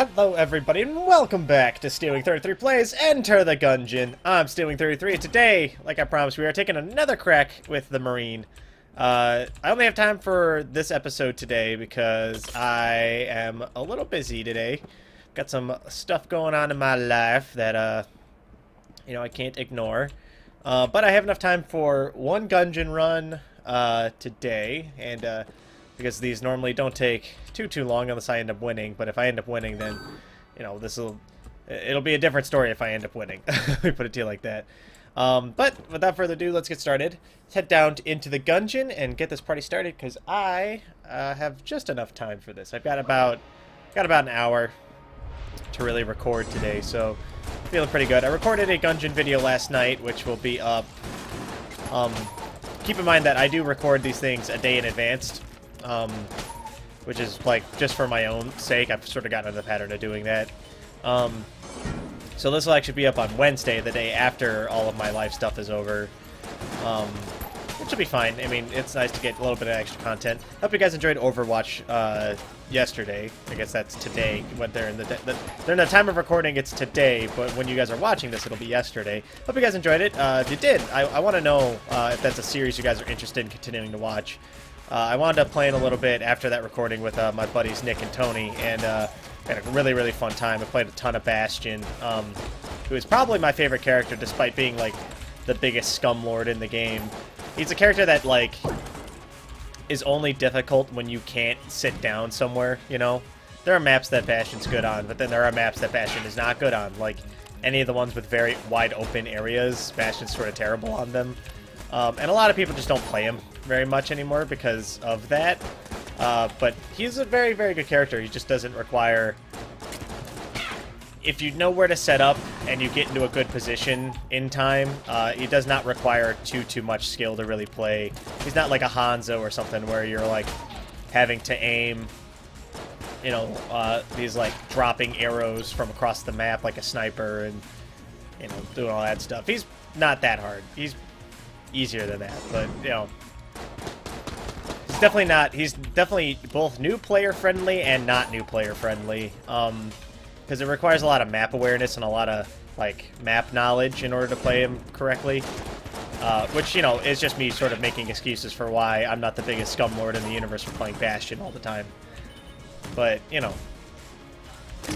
Hello everybody and welcome back to Stealwing33 Plays Enter the Gungeon. I'm Stealwing33 and today, like I promised, we are taking another crack with the Marine. I only have time for this episode today because I am a little busy today. Got some stuff going on in my life that, I can't ignore. But I have enough time for one Gungeon run today, and because these normally don't take too long unless I end up winning. But if I end up winning, then, it'll be a different story if I end up winning. Let me put it to you like that. But without further ado, let's get started. Let's head down into the Gungeon and get this party started, because I have just enough time for this. I've got about an hour to really record today, so feeling pretty good. I recorded a Gungeon video last night, which will be up. Keep in mind that I do record these things a day in advance. Which is, like, just for my own sake. I've sort of gotten into the pattern of doing that. So this will actually be up on Wednesday, the day after all of my live stuff is over. Which will be fine. I mean, it's nice to get a little bit of extra content. Hope you guys enjoyed Overwatch yesterday. I guess that's today. When they're in the time of recording, it's today, but when you guys are watching this, it'll be yesterday. Hope you guys enjoyed it. If you did, I want to know if that's a series you guys are interested in continuing to watch. I wound up playing a little bit after that recording with my buddies Nick and Tony, and had a really, really fun time. I played a ton of Bastion, who is probably my favorite character, despite being, like, the biggest scum lord in the game. He's a character that, like, is only difficult when you can't sit down somewhere, you know? There are maps that Bastion's good on, but then there are maps that Bastion is not good on. Like, any of the ones with very wide open areas, Bastion's sort of terrible on them. And a lot of people just don't play him very much anymore because of that. But he's a very, very good character. He just doesn't require... If you know where to set up and you get into a good position in time, he does not require too much skill to really play. He's not like a Hanzo or something where you're, like, having to aim, these, like, dropping arrows from across the map like a sniper and, doing all that stuff. He's not that hard. He's easier than that, but, he's definitely both new player friendly and not new player friendly, because it requires a lot of map awareness and a lot of, like, map knowledge in order to play him correctly, which, is just me sort of making excuses for why I'm not the biggest scum lord in the universe for playing Bastion all the time. But,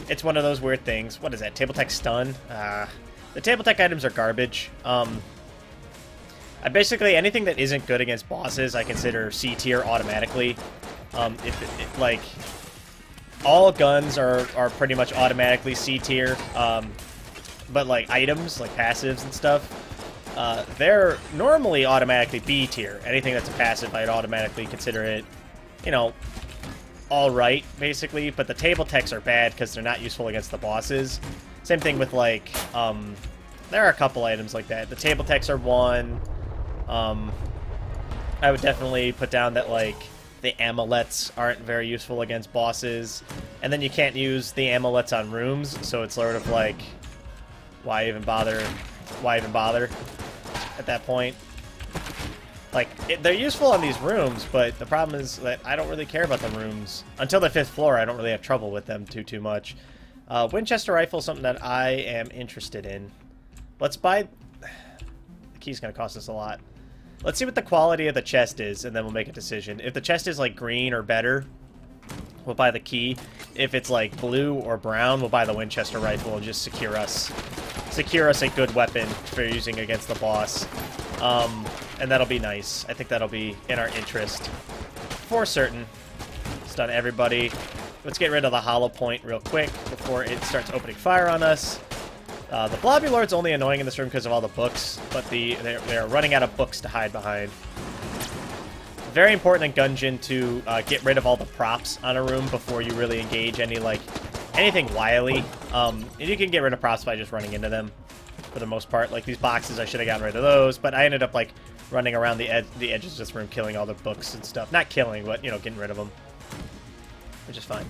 it's one of those weird things. What is that, table tech stun? The table tech items are garbage. Basically, anything that isn't good against bosses, I consider C tier automatically. Like, all guns are pretty much automatically C tier, but, like, items, like passives and stuff, they're normally automatically B tier. Anything that's a passive, I'd automatically consider it, alright, basically, but the table techs are bad because they're not useful against the bosses. Same thing with, like, there are a couple items like that. The table techs are one. I would definitely put down that, like, the amulets aren't very useful against bosses, and then you can't use the amulets on rooms, so it's sort of like, why even bother at that point? Like, they're useful on these rooms, but the problem is that I don't really care about the rooms. Until the 5th floor, I don't really have trouble with them too much. Winchester rifle is something that I am interested in. Let's buy... The key's gonna cost us a lot. Let's see what the quality of the chest is, and then we'll make a decision. If the chest is, like, green or better, we'll buy the key. If it's, like, blue or brown, we'll buy the Winchester rifle and just secure us a good weapon for using against the boss. And that'll be nice. I think that'll be in our interest. For certain. Stun everybody. Let's get rid of the hollow point real quick before it starts opening fire on us. The Blob Lord's only annoying in this room because of all the books, but they're running out of books to hide behind. Very important in Gungeon to get rid of all the props on a room before you really engage anything wily. And you can get rid of props by just running into them, for the most part. Like, these boxes, I should have gotten rid of those, but I ended up, like, running around the edges of this room, killing all the books and stuff. Not killing, but, getting rid of them, which is fine.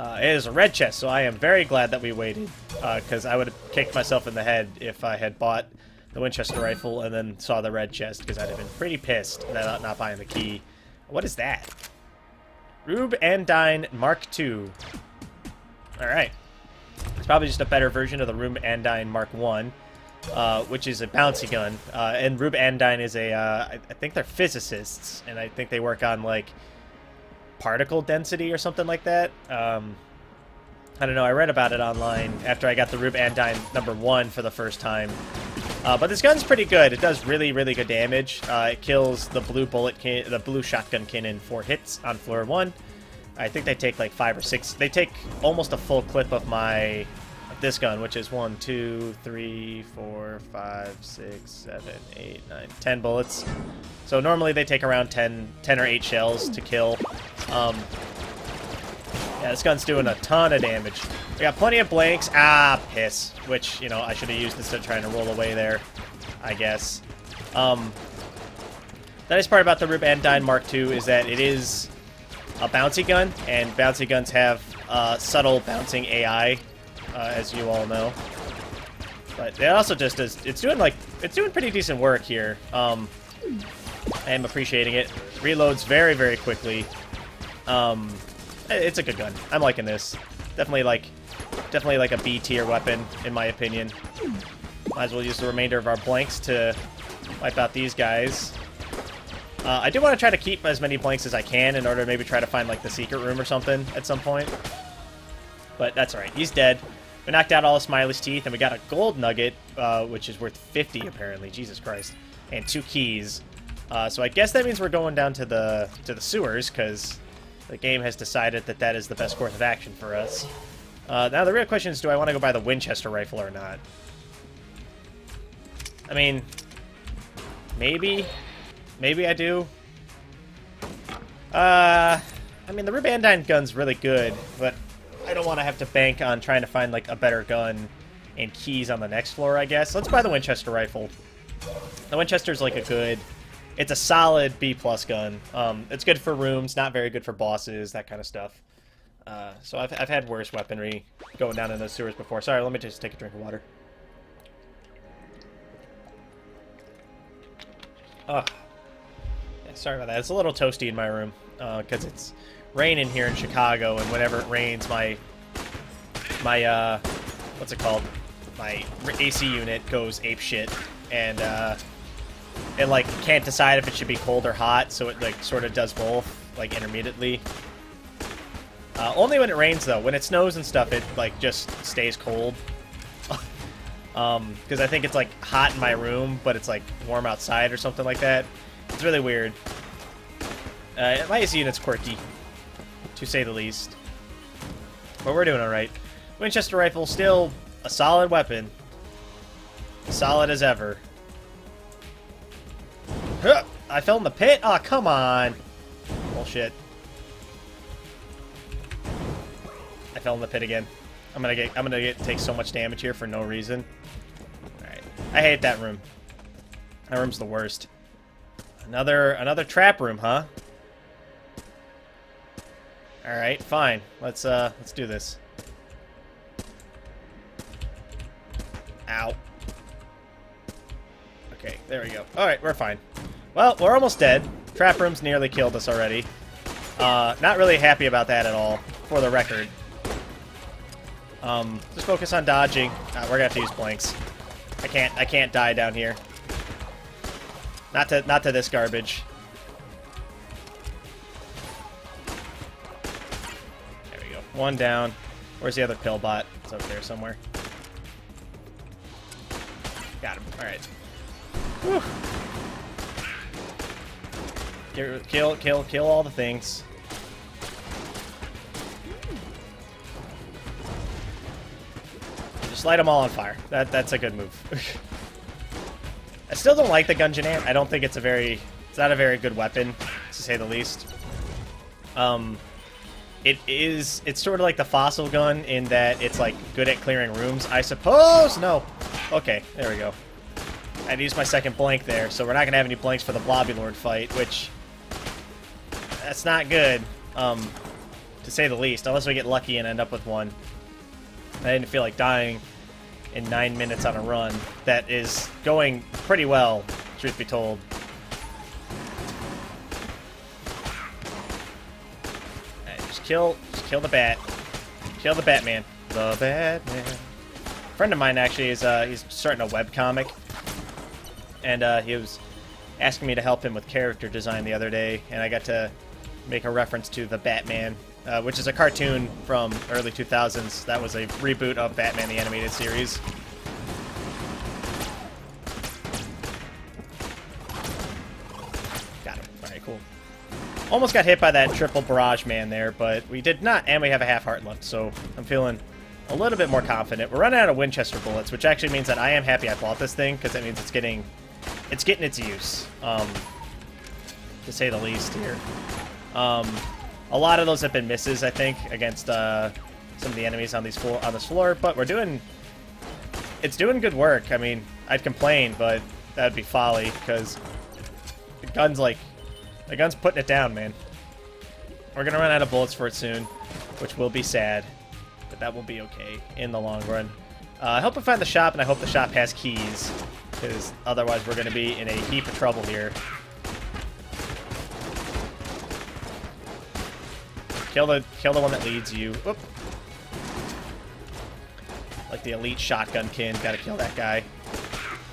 It is a red chest, so I am very glad that we waited, because I would have kicked myself in the head if I had bought the Winchester rifle and then saw the red chest, because I'd have been pretty pissed about not buying the key. What is that? Rube Andine Mark II. Alright. It's probably just a better version of the Rube Andine Mark 1, which is a bouncy gun. And Rube Andine is a, I think they're physicists, and I think they work on, like, particle density or something like that. I don't know, I read about it online after I got the Rube Andine number 1 for the first time. But this gun's pretty good. It does really, really good damage. It kills the blue shotgun cannon in 4 hits on floor 1. I think they take like 5 or 6. They take almost a full clip of this gun, which is 1, 2, 3, 4, 5, 6, 7, 8, 9, 10 bullets. So normally they take around 10 or 8 shells to kill. Yeah, this gun's doing a ton of damage. We got plenty of blanks. Ah, piss. Which, you know, I should have used instead of trying to roll away there, I guess. The nice part about the Rube Andine Mark II is that it is a bouncy gun, and bouncy guns have subtle bouncing AI, as you all know. But it also just does, it's doing pretty decent work here. I am appreciating it. Reloads very, very quickly. It's a good gun. I'm liking this. Definitely like a B tier weapon, in my opinion. Might as well use the remainder of our blanks to wipe out these guys. I do want to try to keep as many blanks as I can in order to maybe try to find like the secret room or something at some point. But that's alright. He's dead. We knocked out all of Smiley's teeth, and we got a gold nugget, which is worth 50 apparently. Jesus Christ. And 2 keys. So I guess that means we're going down to the sewers, because the game has decided that that is the best course of action for us. Now the real question is, do I want to go buy the Winchester rifle or not? I mean, maybe. Maybe I do. I mean, the Rube Andine gun's really good, but I don't want to have to bank on trying to find, like, a better gun and keys on the next floor, I guess. Let's buy the Winchester rifle. The Winchester's, like, it's a solid B+ gun. It's good for rooms, not very good for bosses, that kind of stuff. So I've had worse weaponry going down in those sewers before. Sorry, let me just take a drink of water. Ugh. Yeah, sorry about that. It's a little toasty in my room, because it's raining here in Chicago, and whenever it rains, my what's it called? My AC unit goes apeshit, and it like can't decide if it should be cold or hot, so it like sort of does both, like intermittently. Only when it rains though. When it snows and stuff, it like just stays cold. Because I think it's like hot in my room, but it's like warm outside or something like that. It's really weird. My AC unit's quirky, to say the least. But we're doing alright. Winchester rifle, still a solid weapon. Solid as ever. Huh! I fell in the pit? Aw, oh, come on. Bullshit. I fell in the pit again. I'm gonna take so much damage here for no reason. Alright. I hate that room. That room's the worst. Another trap room, huh? Alright, fine. Let's do this. Ow. Okay, there we go. Alright, we're fine. Well, we're almost dead. Trap room's nearly killed us already. Not really happy about that at all, for the record. Just focus on dodging. We're gonna have to use blanks. I can't die down here. Not to this garbage. There we go. One down. Where's the other pillbot? It's over there somewhere. Got him. Alright. Whew. Kill all the things. Just light them all on fire. That's a good move. I still don't like the Gungeon ant. I don't think it's not a very good weapon, to say the least. It's sort of like the fossil gun in that it's like good at clearing rooms, I suppose. No. Okay, there we go. I had to use my second blank there, so we're not gonna have any blanks for the Blob Lord fight, which that's not good, to say the least, unless we get lucky and end up with one. I didn't feel like dying in 9 minutes on a run. That is going pretty well, truth be told. Alright, just kill the bat. Kill the Batman. The Batman. A friend of mine actually is he's starting a webcomic, and he was asking me to help him with character design the other day, and I got to make a reference to the Batman, which is a cartoon from early 2000s. That was a reboot of Batman the Animated Series. Got him. Alright, cool. Almost got hit by that triple barrage man there, but we did not, and we have a half heart left, so I'm feeling a little bit more confident. We're running out of Winchester bullets, which actually means that I am happy I bought this thing, because that means it's getting its use, to say the least here. A lot of those have been misses, I think, against some of the enemies on this floor, but it's doing good work. I mean, I'd complain, but that'd be folly, because the gun's putting it down, man. We're gonna run out of bullets for it soon, which will be sad, but that will be okay in the long run. I hope we find the shop, and I hope the shop has keys, because otherwise we're gonna be in a heap of trouble here. Kill the one that leads you. Whoop. Like the elite shotgun kin. Gotta kill that guy.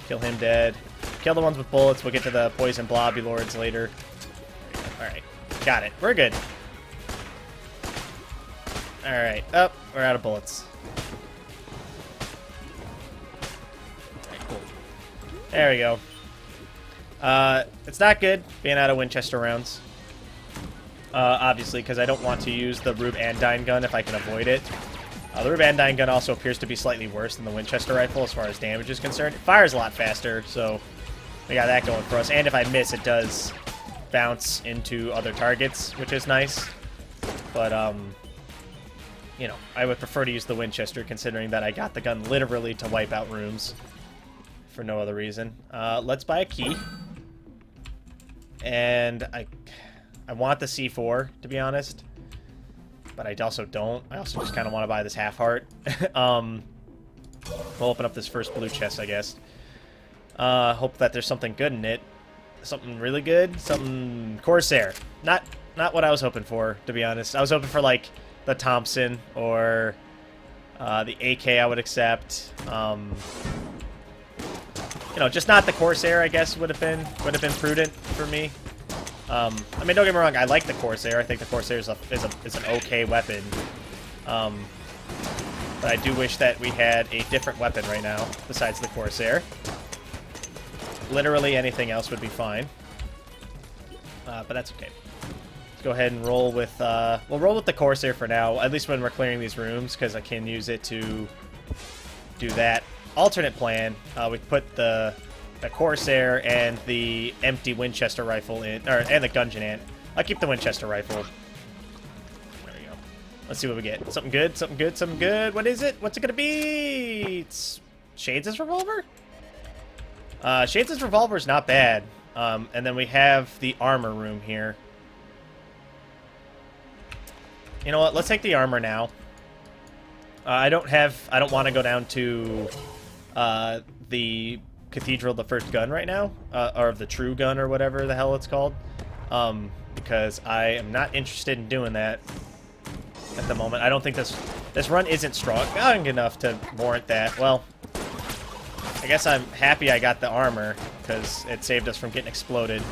Kill him dead. Kill the ones with bullets. We'll get to the poison Blob Lords later. Alright. Got it. We're good. Alright. Oh, we're out of bullets. Alright, cool. There we go. It's not good being out of Winchester rounds. Obviously, because I don't want to use the Rube Andine gun if I can avoid it. The Rube Andine gun also appears to be slightly worse than the Winchester rifle as far as damage is concerned. It fires a lot faster, so we got that going for us. And if I miss, it does bounce into other targets, which is nice. But, you know, I would prefer to use the Winchester, considering that I got the gun literally to wipe out rooms for no other reason. Let's buy a key. And I want the C4, to be honest, but I also don't. I also just kind of want to buy this half heart. We'll open up this first blue chest, I guess. Hope that there's something good in it. Something really good. Something Corsair. Not what I was hoping for, to be honest. I was hoping for, like, the Thompson or the AK I would accept. You know, just not the Corsair, I guess, would have been prudent for me. I mean, don't get me wrong, I like the Corsair. I think the Corsair is an okay weapon. But I do wish that we had a different weapon right now, besides the Corsair. Literally anything else would be fine. But that's okay. Let's go ahead and roll with, we'll roll with the Corsair for now, at least when we're clearing these rooms, because I can use it to do that. Alternate plan, we put the Corsair and the empty Winchester rifle in, and the Gungeon ant. I'll keep the Winchester rifle. There we go. Let's see what we get. Something good, something good, something good. What is it? What's it gonna be? It's Shades' revolver? Shades' revolver is not bad. And then we have the armor room here. You know what? Let's take the armor now. I don't want to go down to the Cathedral of the First Gun right now, or the True Gun, or whatever the hell it's called, because I am not interested in doing that at the moment. I don't think this run isn't strong enough to warrant that. Well, I guess I'm happy I got the armor, because it saved us from getting exploded.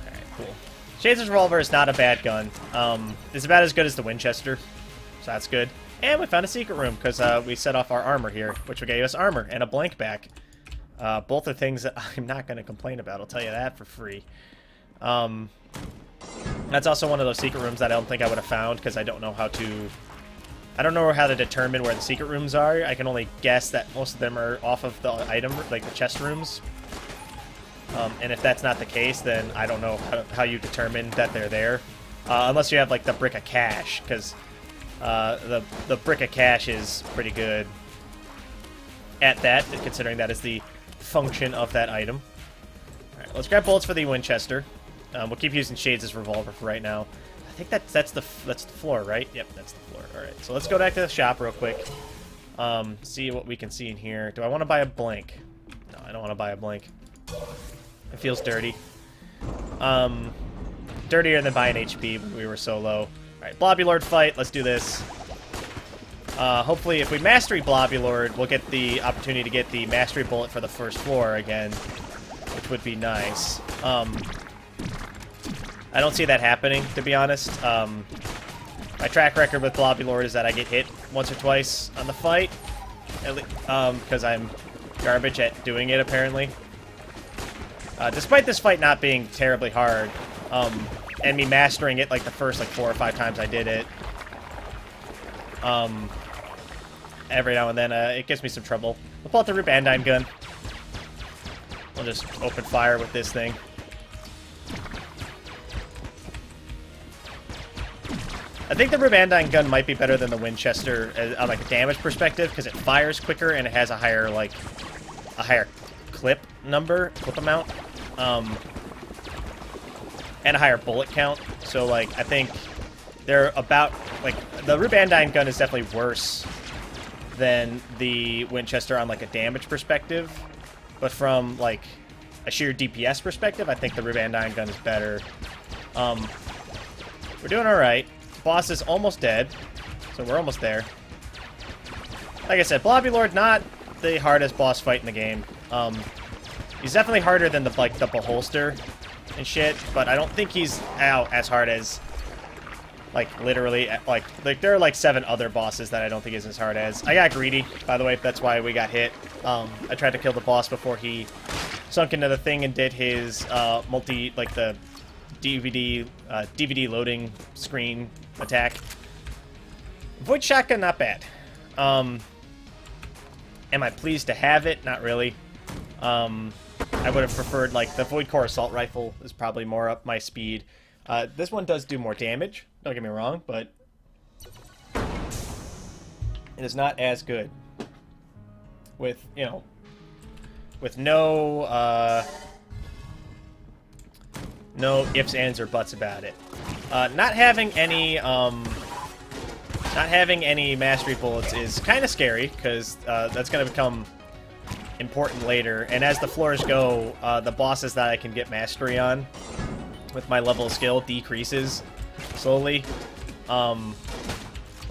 Alright, cool. Shades' revolver is not a bad gun. It's about as good as the Winchester, so that's good. And we found a secret room, because we set off our armor here, which gave us armor and a blank back. Both are things that I'm not going to complain about, I'll tell you that for free. That's also one of those secret rooms that I don't think I would have found, because I don't know how to determine where the secret rooms are. I can only guess that most of them are off of the item, like the chest rooms. And if that's not the case, then I don't know how you determine that they're there. Unless you have, like, the Brick of Cash, because the Brick of Cash is pretty good at that, considering that is the function of that item. Alright, let's grab bullets for the Winchester. We'll keep using Shades' revolver for right now. I think that's the floor, right? Yep, that's the floor. Alright, so let's go back to the shop real quick. See what we can see in here. Do I want to buy a blank? No, I don't want to buy a blank. It feels dirty. Dirtier than buying HP when we were so low. Alright, Blob Lord fight. Let's do this. Hopefully, if we mastery Blob Lord, we'll get the opportunity to get the mastery bullet for the first floor again, which would be nice. I don't see that happening, to be honest. My track record with Blob Lord is that I get hit once or twice on the fight, because I'm garbage at doing it, apparently. Despite this fight not being terribly hard, and me mastering it like the first 4 or 5 times I did it, every now and then it gives me some trouble. We'll pull out the Rubandine gun. We'll just open fire with this thing. I think the Rubandine gun might be better than the Winchester on a damage perspective, because it fires quicker and it has a higher clip amount, and a higher bullet count. So I think they're about the Rubandine gun is definitely worse than the Winchester on a damage perspective, but from a sheer DPS perspective, I think the Rubandine gun is better. We're doing all right. Boss is almost dead, so we're almost there. Like I said, Blob Lord, not the hardest boss fight in the game. He's definitely harder than the Beholster and shit, but I don't think he's out as hard as literally there are 7 other bosses that I don't think is as hard as. I got greedy, by the way. That's why we got hit. I tried to kill the boss before he sunk into the thing and did his the DVD loading screen attack. Void shotgun, not bad. Am I pleased to have it? Not really. I would have preferred the Void Core assault rifle is probably more up my speed. This one does do more damage, don't get me wrong, but it is not as good with with no ifs, ands, or buts about it. Not having any mastery bullets is kind of scary, because that's going to become important later. And as the floors go, the bosses that I can get mastery on with my level of skill decreases slowly. I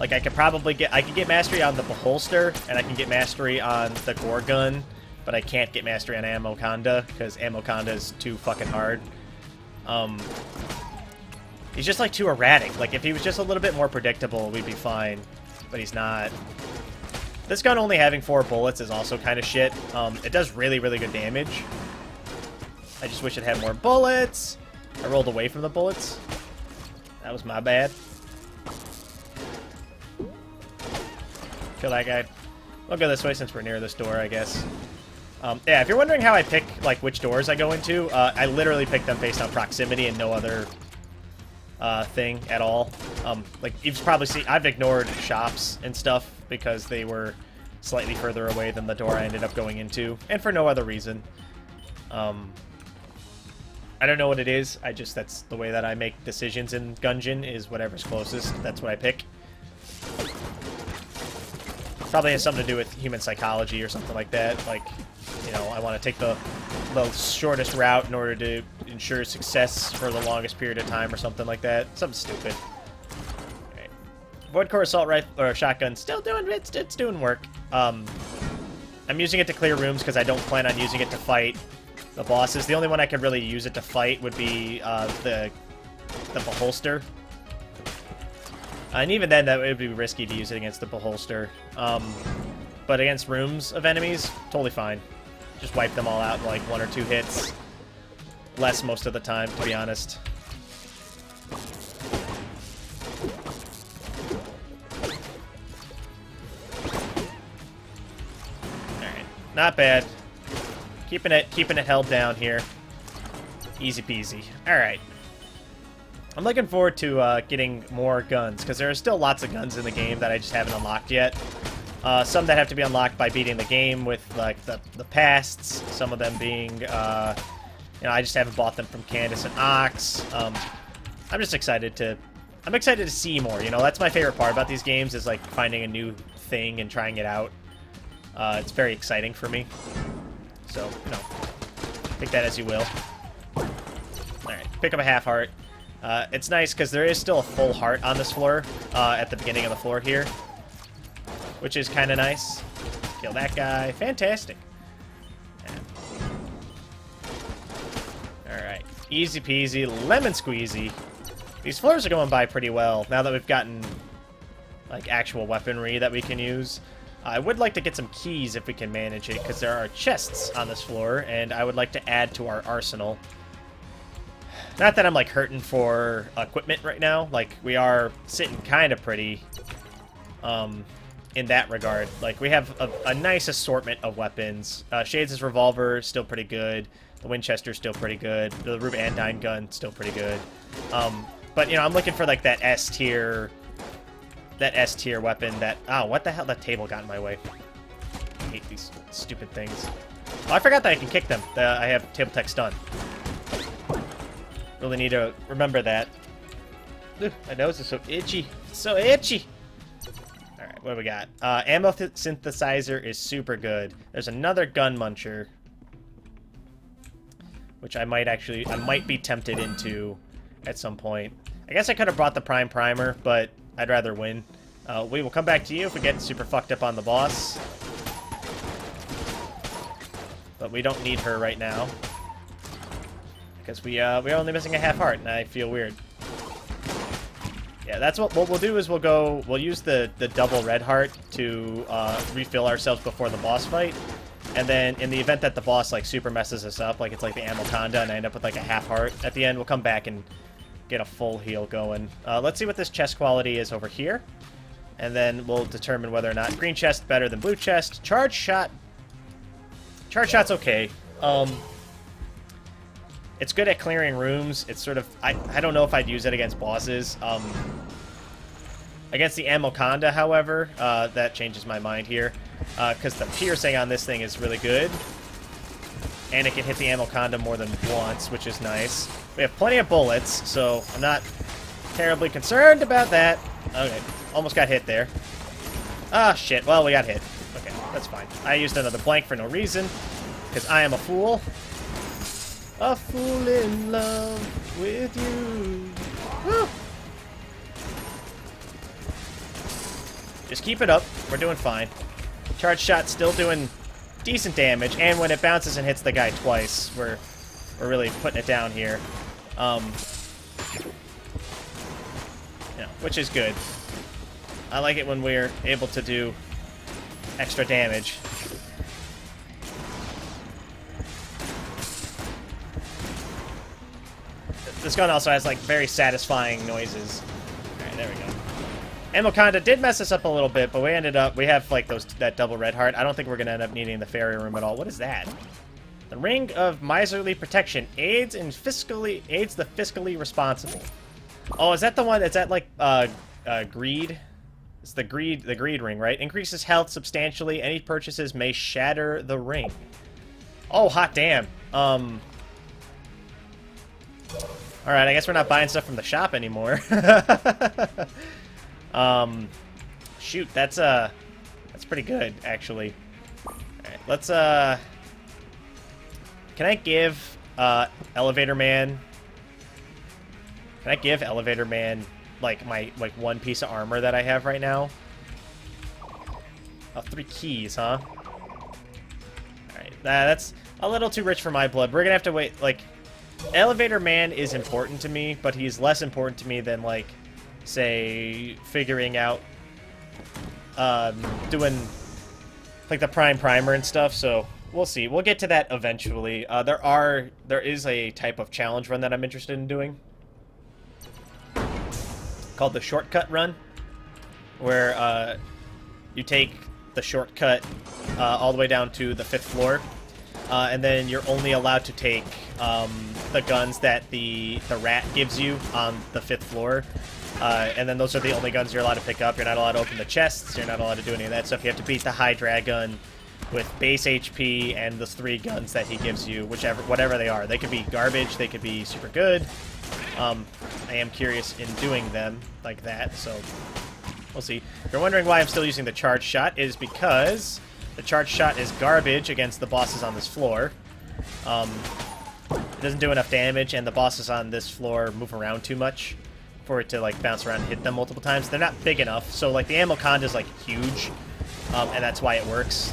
could probably get mastery on the Beholster, and I can get mastery on the Gore Gun, but I can't get mastery on MoConda, because MoConda is too fucking hard. He's just too erratic. If he was just a little bit more predictable, we'd be fine, but he's not. This gun only having 4 bullets is also kind of shit. It does really, really good damage. I just wish it had more bullets. I rolled away from the bullets. That was my bad. Kill that guy. We'll go this way since we're near this door, I guess. Yeah, if you're wondering how I pick which doors I go into, I literally pick them based on proximity and no other thing at all. You've probably seen, I've ignored shops and stuff because they were slightly further away than the door I ended up going into, and for no other reason. I don't know what it is. That's the way that I make decisions in Gungeon, is whatever's closest. That's what I pick. Probably has something to do with human psychology or something like that. I want to take the shortest route in order to ensure success for the longest period of time or something like that. Something stupid. Alright. Void Core assault rifle or shotgun still doing it's doing work. I'm using it to clear rooms because I don't plan on using it to fight the bosses. The only one I could really use it to fight would be the Beholster. And even then, that would be risky to use it against the Beholster. But against rooms of enemies, totally fine. Just wipe them all out in 1 or 2 hits. Less most of the time, to be honest. Alright, not bad. Keeping it held down here. Easy peasy. Alright. I'm looking forward to getting more guns, because there are still lots of guns in the game that I just haven't unlocked yet. Some that have to be unlocked by beating the game with the pasts. Some of them being, I just haven't bought them from Candace and Ox. I'm just excited to see more. That's my favorite part about these games, is finding a new thing and trying it out. It's very exciting for me. So, take that as you will. All right, pick up a half heart. It's nice because there is still a full heart on this floor at the beginning of the floor here, which is kind of nice. Kill that guy. Fantastic. Alright. Easy peasy, lemon squeezy. These floors are going by pretty well now that we've gotten like actual weaponry that we can use. I would like to get some keys if we can manage it, because there are chests on this floor, and I would like to add to our arsenal. Not that I'm like hurting for equipment right now. Like, we are sitting kind of pretty in that regard. Like, we have a nice assortment of weapons. Shades' revolver still pretty good. The Winchester's still pretty good. The Rube Andine gun still pretty good. But you know, I'm looking for like that S tier weapon. That what the hell? That table got in my way. I hate these stupid things. Oh, I forgot that I can kick them. I have table tech stun. Really need to remember that. Ugh, my nose is so itchy. So itchy. Alright, what do we got? Ammo synthesizer is super good. There's another gun muncher, which I might be tempted into at some point. I guess I could have brought the Prime Primer, but I'd rather win. We will come back to you if we get super fucked up on the boss. But we don't need her right now, because we're only missing a half heart, and I feel weird. Yeah, that's what we'll do is we'll use the double red heart to refill ourselves before the boss fight. And then in the event that the boss like super messes us up, like it's like the MoConda, and I end up with like a half heart at the end, we'll come back and get a full heal going. Let's see what this chest quality is over here, and then we'll determine whether or not green chest better than blue chest. Charge shot. Charge shot's okay. It's good at clearing rooms. It's sort of I don't know if I'd use it against bosses. Against the MoConda, however, that changes my mind here, because the piercing on this thing is really good, and it can hit the MoConda more than once, which is nice. We have plenty of bullets, so I'm not terribly concerned about that. Okay, almost got hit there. Ah, shit. Well, we got hit. Okay, that's fine. I used another blank for no reason, because I am a fool. A fool in love with you. Woo! Just keep it up. We're doing fine. Charge shot still doing decent damage, and when it bounces and hits the guy twice, we're really putting it down here. Which is good. I like it when we're able to do extra damage. This gun also has like very satisfying noises. Alright, there we go. MoConda did mess us up a little bit, but we have like that double red heart. I don't think we're gonna end up needing the fairy room at all. What is that? The Ring of Miserly Protection aids the fiscally responsible. Oh, is that the one that's at like greed? It's the greed ring, right? Increases health substantially. Any purchases may shatter the ring. Oh, hot damn. Alright, I guess we're not buying stuff from the shop anymore. Shoot, that's pretty good, actually. Alright, let's, can I give, Elevator Man... Can I give Elevator Man, like, my, one piece of armor that I have right now? 3 keys, huh? Alright, that's a little too rich for my blood. We're gonna have to wait, like... Elevator Man is important to me, but he's less important to me than, like, say, figuring out, doing, like, the Prime Primer and stuff, so we'll see. We'll get to that eventually. There is a type of challenge run that I'm interested in doing, called the Shortcut Run, where, you take the shortcut, all the way down to the 5th floor, and then you're only allowed to take, the guns that the rat gives you on the 5th floor. And then those are the only guns you're allowed to pick up. You're not allowed to open the chests. You're not allowed to do any of that stuff. You have to beat the high dragon with base HP and the 3 guns that he gives you, whatever they are. They could be garbage. They could be super good. I am curious in doing them like that, so we'll see. If you're wondering why I'm still using the charge shot, it is because the charge shot is garbage against the bosses on this floor. It doesn't do enough damage, and the bosses on this floor move around too much for it to like bounce around and hit them multiple times. They're not big enough, so like the MoConda is like huge, and that's why it works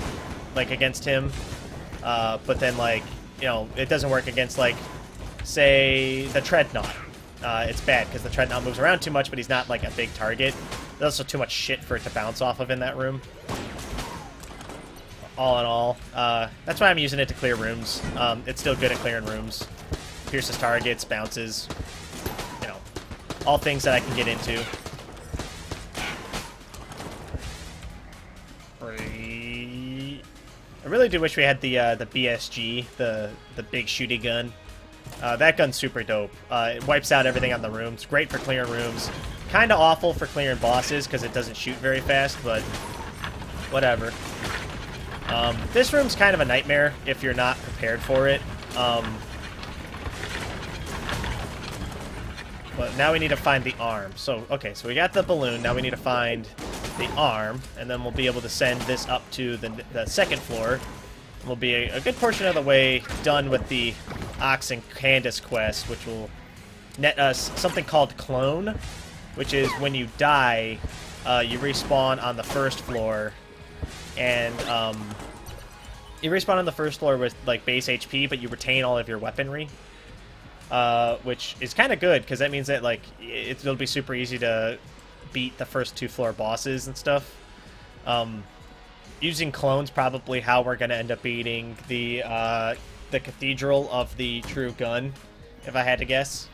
like against him. But then like, you know, it doesn't work against like, say, the Dreadnought. It's bad because the Dreadnought moves around too much, but he's not like a big target. There's also too much shit for it to bounce off of in that room. All in all, that's why I'm using it to clear rooms. It's still good at clearing rooms. Pierces targets, bounces, you know, all things that I can get into. I really do wish we had the BSG, the big shooty gun. That gun's super dope. It wipes out everything on the rooms. Great for clearing rooms. Kind of awful for clearing bosses because it doesn't shoot very fast, but whatever. This room's kind of a nightmare if you're not prepared for it. But now we need to find the arm. So, okay, so we got the balloon. Now we need to find the arm, and then we'll be able to send this up to the second floor. We'll be a good portion of the way done with the Ox and Candace quest, which will net us something called Clone, which is when you die, you respawn on the first floor, and you respawn on the first floor with like base HP, but you retain all of your weaponry. Which is kind of good, because that means that like it'll be super easy to beat the first 2 floor bosses and stuff. Using clones probably how we're gonna end up beating the Cathedral of the True Gun, if I had to guess.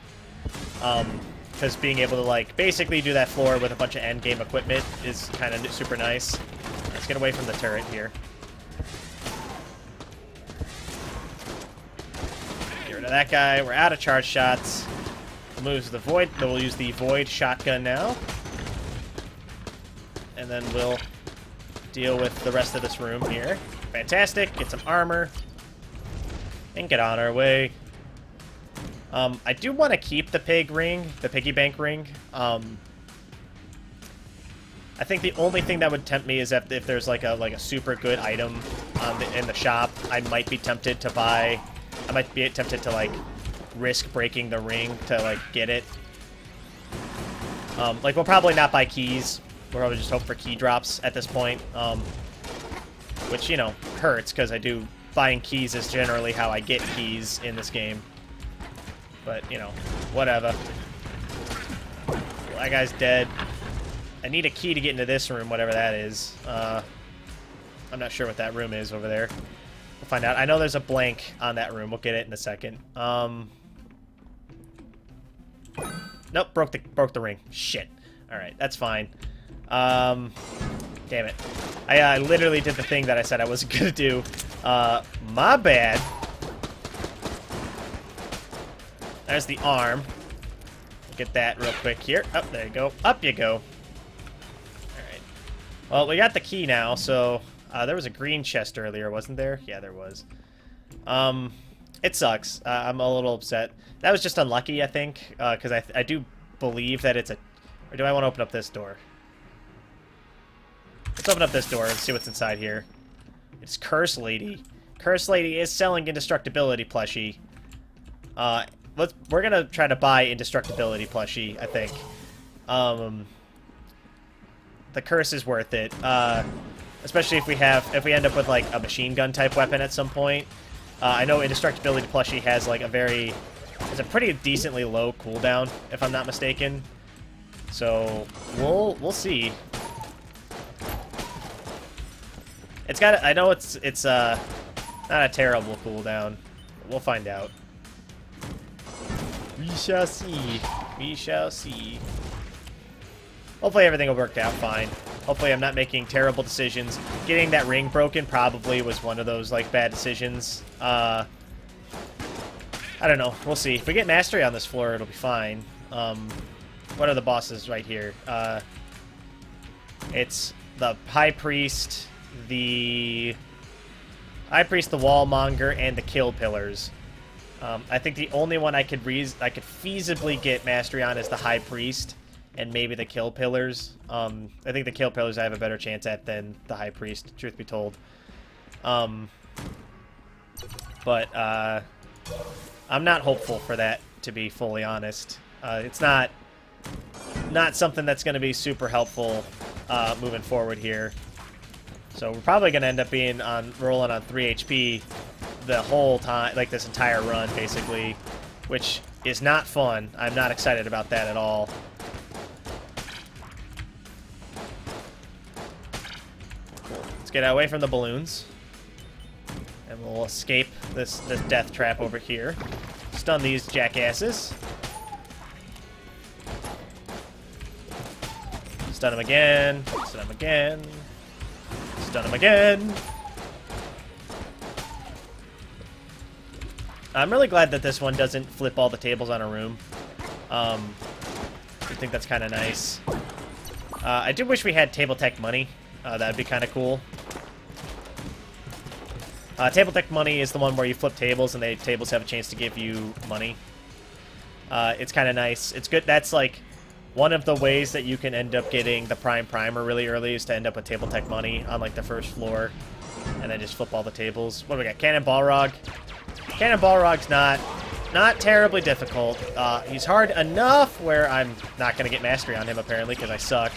Because being able to like basically do that floor with a bunch of end game equipment is kind of super nice. Let's get away from the turret here. That guy, we're out of charge shots. Moves the void. We'll use the void shotgun now, and then we'll deal with the rest of this room here. Fantastic. Get some armor and get on our way. I do want to keep the pig ring, the piggy bank ring. I think the only thing that would tempt me is if there's like a super good item in the shop, I might be tempted to buy. I might be tempted to, like, risk breaking the ring to, like, get it. Like, we'll probably not buy keys. We'll probably just hope for key drops at this point. Which, you know, hurts, because buying keys is generally how I get keys in this game. But, you know, whatever. Well, that guy's dead. I need a key to get into this room, whatever that is. I'm not sure what that room is over there. We'll find out. I know there's a blank on that room. We'll get it in a second. Nope, broke the ring. Shit. Alright, that's fine. Damn it. I literally did the thing that I said I wasn't gonna do. My bad. There's the arm. Get that real quick here. Oh, there you go. Up you go. Alright. Well, we got the key now, so... there was a green chest earlier, wasn't there? Yeah, there was. It sucks. I'm a little upset. That was just unlucky, I think, because I do believe that it's a... Or do I want to open up this door? Let's open up this door and see what's inside here. It's Curse Lady. Curse Lady is selling Indestructibility Plushie. We're going to try to buy Indestructibility Plushie, I think. The curse is worth it. Especially if we end up with like a machine gun type weapon at some point. I know Indestructibility Plushie has like a pretty decently low cooldown, if I'm not mistaken. So we'll see. It's got I know it's not a terrible cooldown. We'll find out. We shall see. We shall see. Hopefully everything will work out fine. Hopefully I'm not making terrible decisions. Getting that ring broken probably was one of those, like, bad decisions. I don't know. We'll see. If we get mastery on this floor, it'll be fine. What are the bosses right here? It's the High Priest, the Wallmonger, and the Kill Pillars. I think the only one I could feasibly get mastery on is the High Priest. And maybe the Kill Pillars. I think the Kill Pillars I have a better chance at than the High Priest, truth be told. I'm not hopeful for that, to be fully honest. It's not something that's going to be super helpful moving forward here. So we're probably going to end up being rolling on 3 HP the whole time, like this entire run, basically, which is not fun. I'm not excited about that at all. Cool. Let's get away from the balloons. And we'll escape this death trap over here. Stun these jackasses. Stun him again. Stun him again. Stun him again. I'm really glad that this one doesn't flip all the tables on a room. I think that's kind of nice. I do wish we had table tech money. That would be kind of cool. Table tech money is the one where you flip tables and the tables have a chance to give you money. It's kind of nice. It's good. That's like one of the ways that you can end up getting the prime primer really early is to end up with table tech money on like the first floor and then just flip all the tables. What do we got? Cannon Balrog. Cannon Balrog's not terribly difficult. He's hard enough where I'm not going to get mastery on him apparently because I suck.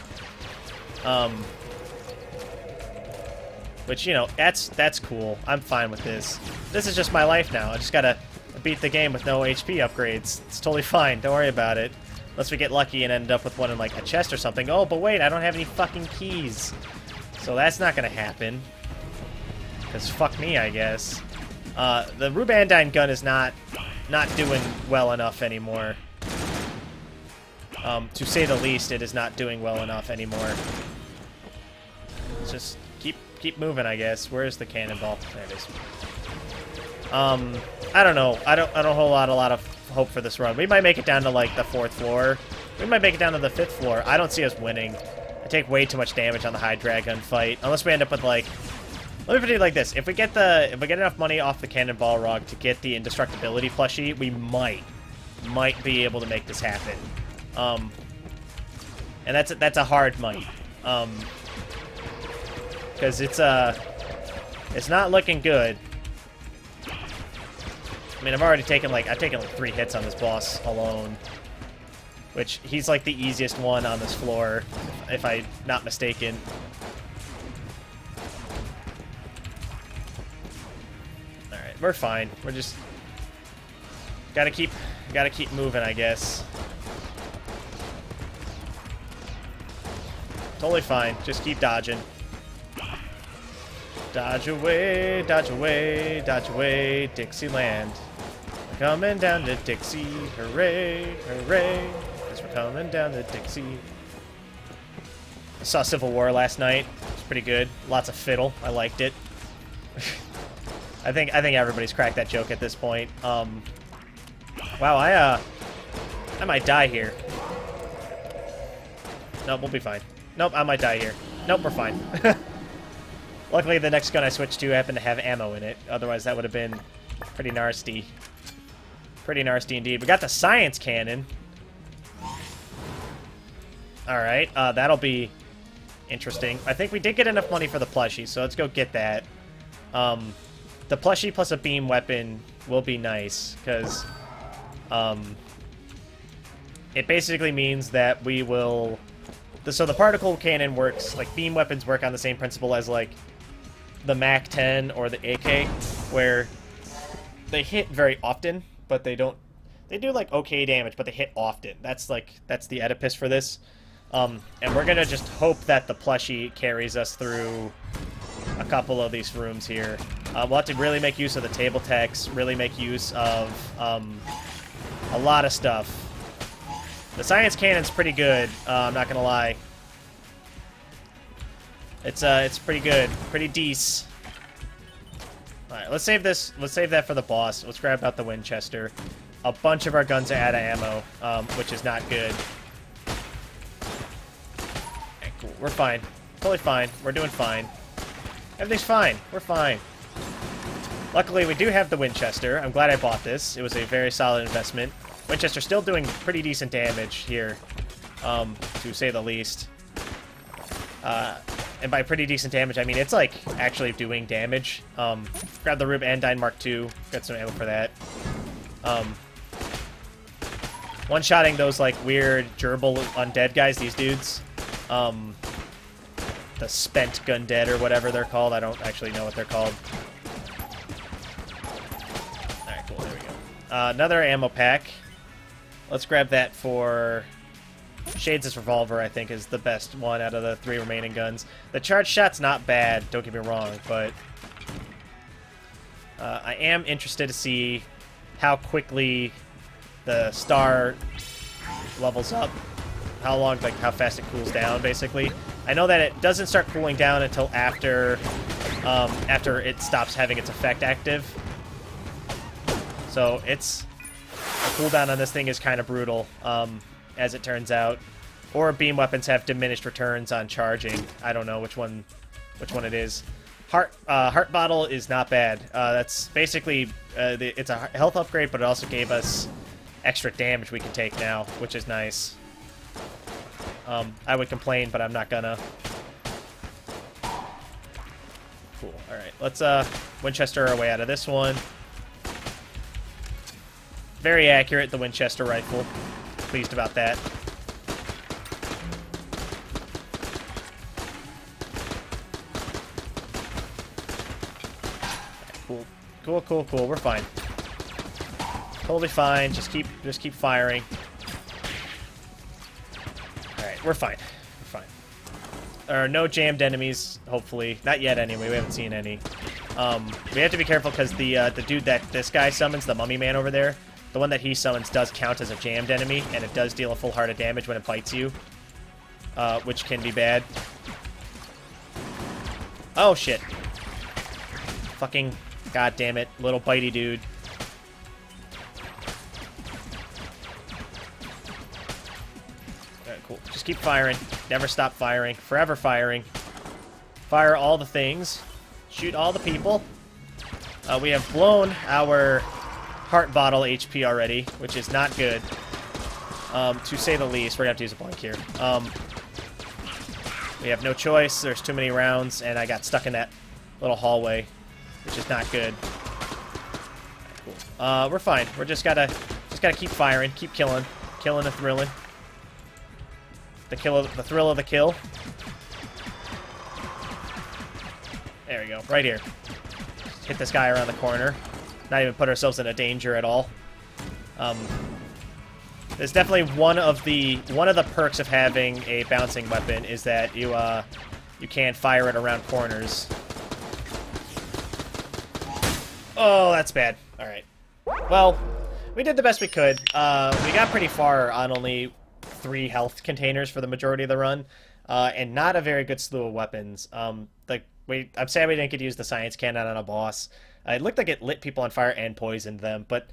Which, you know, that's cool. I'm fine with this. This is just my life now. I just gotta beat the game with no HP upgrades. It's totally fine. Don't worry about it. Unless we get lucky and end up with one in, like, a chest or something. Oh, but wait, I don't have any fucking keys. So that's not gonna happen. Because fuck me, I guess. The Rubandine gun is not doing well enough anymore. To say the least, it is not doing well enough anymore. Let's just keep moving, I guess. Where's the cannonball? There it is. I don't know. I don't hold a lot of hope for this run. We might make it down to like the 4th floor. We might make it down to the 5th floor. I don't see us winning. I take way too much damage on the high dragon fight. Unless we end up with like, let me put it like this: if we get enough money off the cannon Balrog to get the indestructibility plushie, we might be able to make this happen. And that's a hard might. Because it's not looking good. I mean, I've taken like 3 hits on this boss alone, which he's like the easiest one on this floor, if I'm not mistaken. All right, we're fine. We're just gotta keep moving, I guess. Totally fine. Just keep dodging. Dodge away, dodge away, dodge away, Dixieland. We're coming down to Dixie, hooray, hooray, as we're coming down to Dixie. I saw Civil War last night. It was pretty good. Lots of fiddle. I liked it. I think everybody's cracked that joke at this point. Wow, I might die here. Nope, we'll be fine. Nope, I might die here. Nope, we're fine. Luckily, the next gun I switched to happened to have ammo in it. Otherwise, that would have been pretty nasty. Pretty nasty indeed. We got the science cannon. Alright, that'll be interesting. I think we did get enough money for the plushie, so let's go get that. The plushie plus a beam weapon will be nice, because it basically means that we will... So the particle cannon works, like beam weapons work on the same principle as like the MAC-10 or the AK, where they hit very often, but they don't... They do like okay damage, but they hit often. That's the Oedipus for this. And we're gonna just hope that the plushie carries us through a couple of these rooms here. We'll have to really make use of the table techs, really make use of a lot of stuff. The science cannon's pretty good, I'm not gonna lie. It's pretty good, pretty decent. Alright, let's save this, let's save that for the boss. Let's grab out the Winchester. A bunch of our guns are out of ammo, which is not good. Okay, cool, we're fine. Totally fine, we're doing fine. Everything's fine, we're fine. Luckily, we do have the Winchester. I'm glad I bought this. It was a very solid investment. Winchester's still doing pretty decent damage here, to say the least. And by pretty decent damage, I mean it's like actually doing damage. Grab the Rubandine Mark II. Got some ammo for that. One-shotting those, like, weird gerbil undead guys, these dudes. The spent gundead or whatever they're called. I don't actually know what they're called. Alright, cool. There we go. Another ammo pack. Let's grab that for... Shades' revolver, I think, is the best one out of the 3 remaining guns. The charge shot's not bad, don't get me wrong, but... I am interested to see how quickly the star levels up. How long, like, how fast it cools down, basically. I know that it doesn't start cooling down until after it stops having its effect active. So it's... The cooldown on this thing is kind of brutal, as it turns out. Or beam weapons have diminished returns on charging. I don't know which one it is. Heart bottle is not bad. That's basically... it's a health upgrade, but it also gave us extra damage we can take now, which is nice. I would complain, but I'm not gonna. Cool. Alright, let's Winchester our way out of this one. Very accurate, the Winchester rifle. Pleased about that. Cool. Cool. We're fine. Totally fine. Just keep firing. Alright, we're fine. We're fine. There are no jammed enemies, hopefully. Not yet, anyway. We haven't seen any. We have to be careful because the dude that this guy summons, the mummy man over there, the one that he summons does count as a jammed enemy, and it does deal a full heart of damage when it bites you, which can be bad. Oh, shit. Fucking goddamn it, little bitey dude. Alright, cool. Just keep firing. Never stop firing. Forever firing. Fire all the things. Shoot all the people. We have blown our heart bottle HP already, which is not good. To say the least. We're gonna have to use a blank here. We have no choice. There's too many rounds, and I got stuck in that little hallway, which is not good. Cool. We're fine. We're just gotta keep firing, keep killing and thrilling. The thrill of the kill. There we go. Right here. Just hit this guy around the corner. Not even put ourselves in a danger at all. There's definitely one of the perks of having a bouncing weapon is that you can fire it around corners. Oh, that's bad. All right. Well, we did the best we could. We got pretty far on only 3 health containers for the majority of the run, and not a very good slew of weapons. I'm sad we didn't get to use the science cannon on a boss. It looked like it lit people on fire and poisoned them, but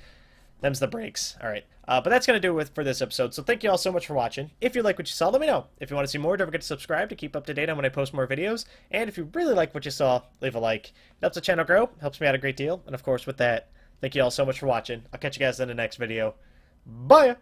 them's the breaks. All right. But that's going to do it for this episode, so thank you all so much for watching. If you like what you saw, let me know. If you want to see more, don't forget to subscribe to keep up to date on when I post more videos. And if you really like what you saw, leave a like. It helps the channel grow, helps me out a great deal. And of course, with that, thank you all so much for watching. I'll catch you guys in the next video. Bye!